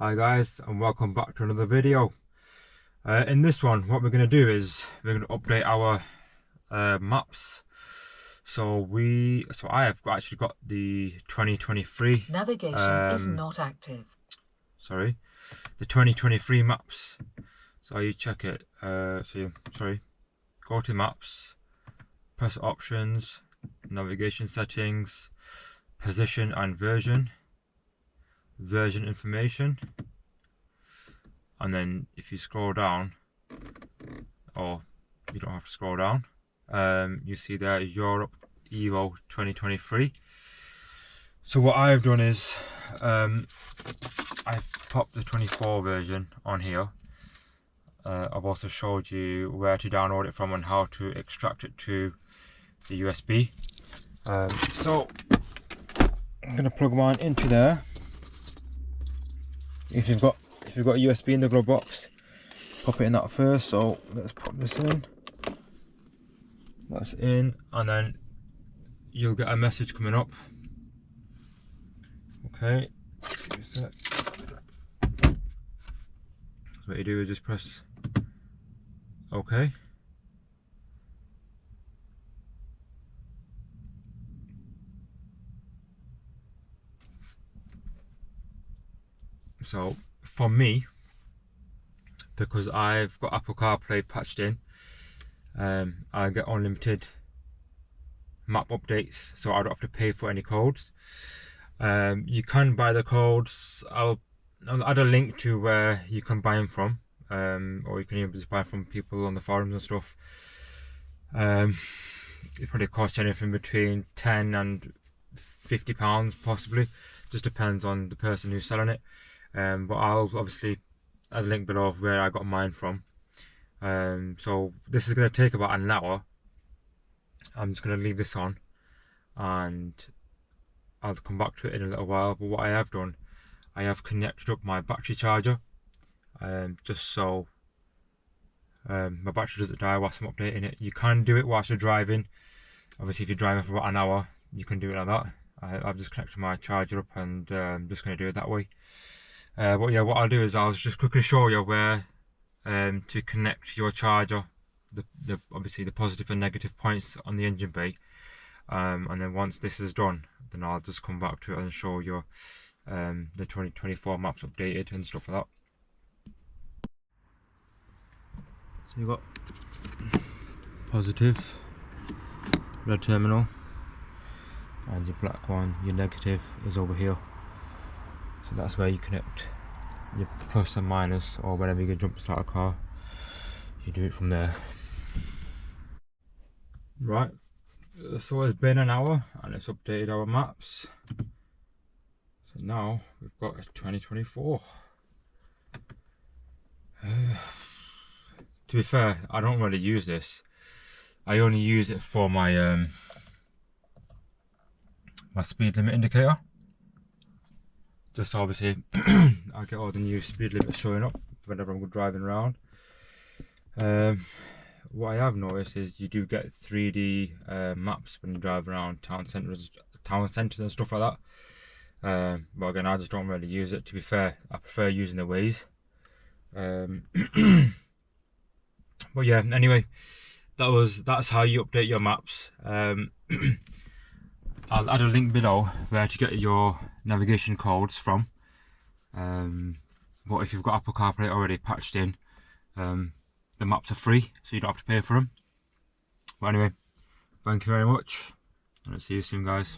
Hi guys, and welcome back to another video. In this one, what we're going to do is we're going to update our maps. So I have actually got the 2023 navigation is not active. Sorry, the 2023 maps. So you check it. Go to maps, press options, navigation settings, position and version information, and then if you scroll down, or you don't have to scroll down, you see there is Europe Evo 2023. So what I've done is I've popped the 24 version on here. I've also showed you where to download it from and how to extract it to the USB. So I'm going to plug mine into there. If you've got a USB in the glove box, pop it in that first. So let's pop this in. That's in, and then you'll get a message coming up. Okay, give me a sec. So what you do is just press OK. So for me, because I've got Apple CarPlay patched in, I get unlimited map updates, so I don't have to pay for any codes. You can buy the codes. I'll add a link to where you can buy them from, or you can even just buy from people on the forums and stuff. It probably costs anything between £10 and £50 possibly, just depends on the person who's selling it. But I'll obviously add a link below where I got mine from. So this is going to take about an hour. I'm just going to leave this on and I'll come back to it in a little while. But what I have done, I have connected up my battery charger, just so my battery doesn't die whilst I'm updating it. You can do it whilst you're driving. Obviously if you're driving for about an hour, you can do it like that. I've just connected my charger up and I'm just going to do it that way. But yeah, what I'll do is I'll just quickly show you where to connect your charger, obviously the positive and negative points on the engine bay, and then once this is done, then I'll just come back to it and show you the 2024 maps updated and stuff like that. So you've got positive, red terminal, and your black one, your negative, is over here. So that's where you connect your plus and minus, or whenever you jump start a car, you do it from there. Right, so it's been an hour and it's updated our maps. So now we've got 2024. To be fair, I don't really use this. I only use it for my my speed limit indicator. Just obviously I get all the new speed limits showing up whenever I'm driving around. What I have noticed is you do get 3D maps when you drive around town centres and stuff like that. But again, I just don't really use it. To be fair, I prefer using the Waze. But yeah, anyway, that's how you update your maps. I'll add a link below where to get your navigation codes from. But if you've got Apple CarPlay already patched in, the maps are free, so you don't have to pay for them. But anyway, thank you very much, and I'll see you soon, guys.